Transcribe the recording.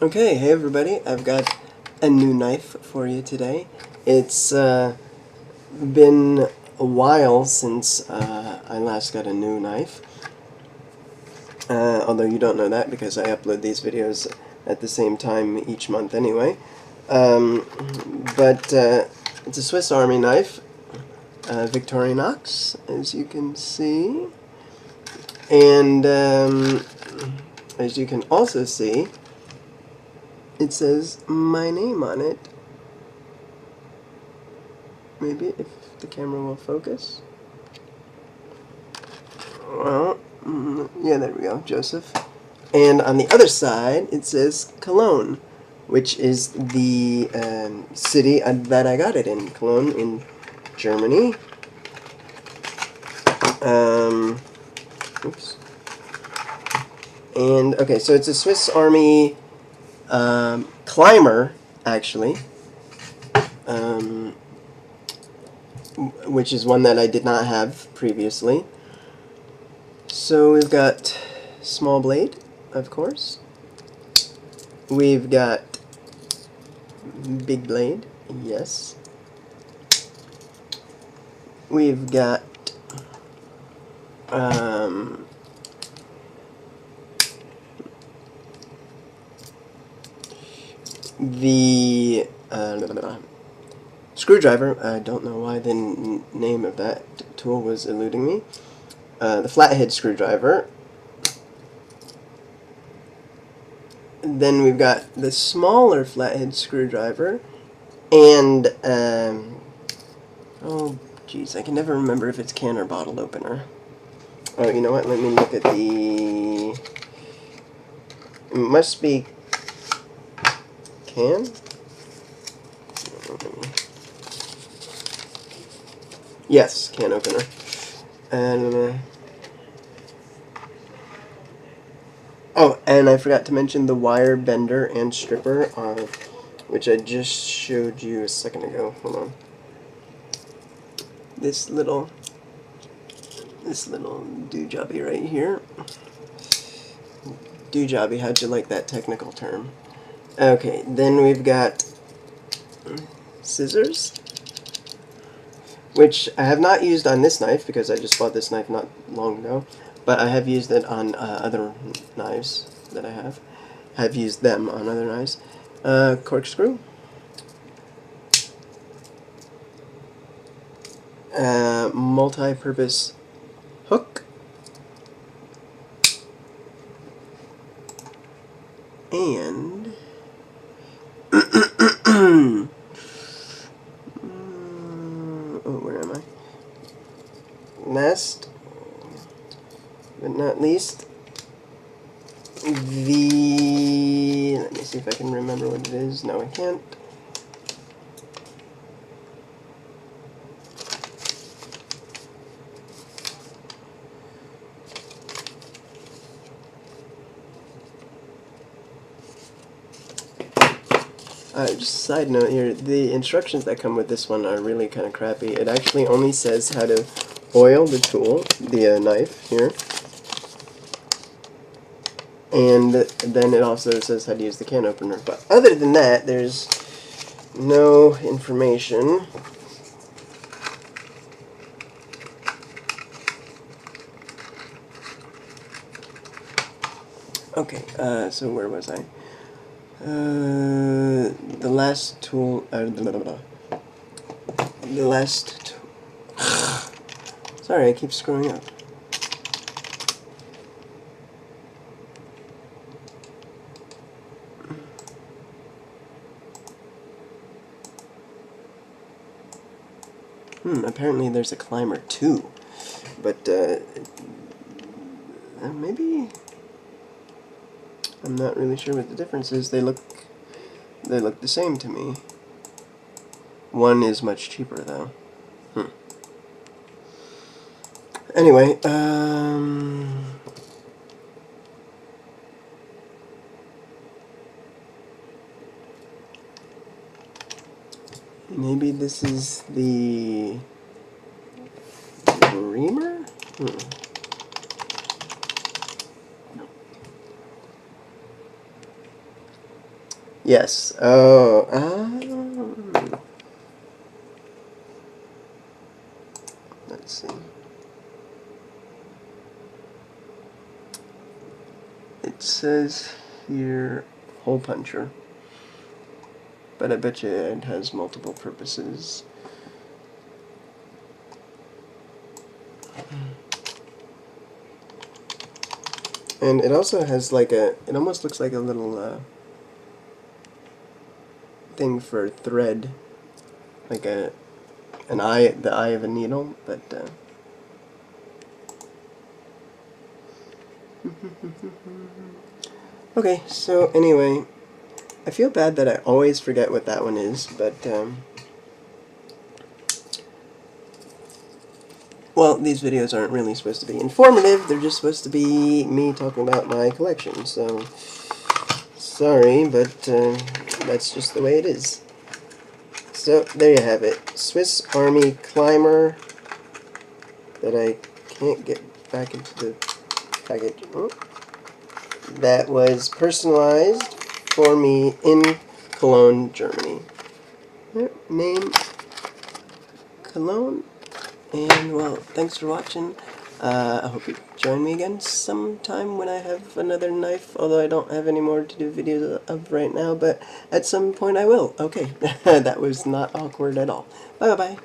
Okay, hey everybody, I've got a new knife for you today. It's been a while since I last got a new knife. Although you don't know that because I upload these videos at the same time each month anyway. But it's a Swiss Army knife, Victorinox, as you can see. And as you can also see, it says my name on it. Maybe if the camera will focus. Well, yeah, there we go, Joseph. And on the other side, it says Cologne, which is the city that I got it in, Cologne in Germany. Oops. And okay, so it's a Swiss Army climber, actually. Which is one that I did not have previously. So we've got small blade, of course. We've got big blade, yes. We've got the screwdriver. I don't know why the name of that tool was eluding me. The flathead screwdriver. Then we've got the smaller flathead screwdriver, and oh geez, I can never remember if it's can or bottle opener. Oh, you know what? Let me look at the. It must be can. Yes, can opener. And oh, and I forgot to mention the wire bender and stripper, which I just showed you a second ago. Hold on. This little doojobby right here. Doojobby, how'd you like that technical term? Okay, then we've got scissors, which I have not used on this knife because I just bought this knife not long ago, but I have used it on other knives that I have. I've used them on other knives. Corkscrew. Multi-purpose hook. And oh, where am I? Last but not least, let me see if I can remember what it is. No, I can't. Just a side note here, the instructions that come with this one are really kind of crappy. It actually only says how to oil the tool, the knife here, and then it also says how to use the can opener. But other than that, there's no information. Okay, so where was I? The last tool, sorry, I keep screwing up. Apparently there's a climber too, but maybe I'm not really sure what the difference is. They look the same to me. One is much cheaper though. Anyway, maybe this is the reamer? Yes. Oh. Let's see. It says here hole puncher, but I bet you it has multiple purposes. And it also has like it almost looks like a little thing for thread, like the eye of a needle, but okay, so anyway, I feel bad that I always forget what that one is, but well, these videos aren't really supposed to be informative, they're just supposed to be me talking about my collection, so sorry, but that's just the way it is. So, there you have it. Swiss Army Climber that I can't get back into the package. Oh. That was personalized for me in Cologne, Germany. Name Cologne. And, well, thanks for watching. I hope you join me again sometime when I have another knife, although I don't have any more to do videos of right now, but at some point I will. Okay, that was not awkward at all. Bye-bye.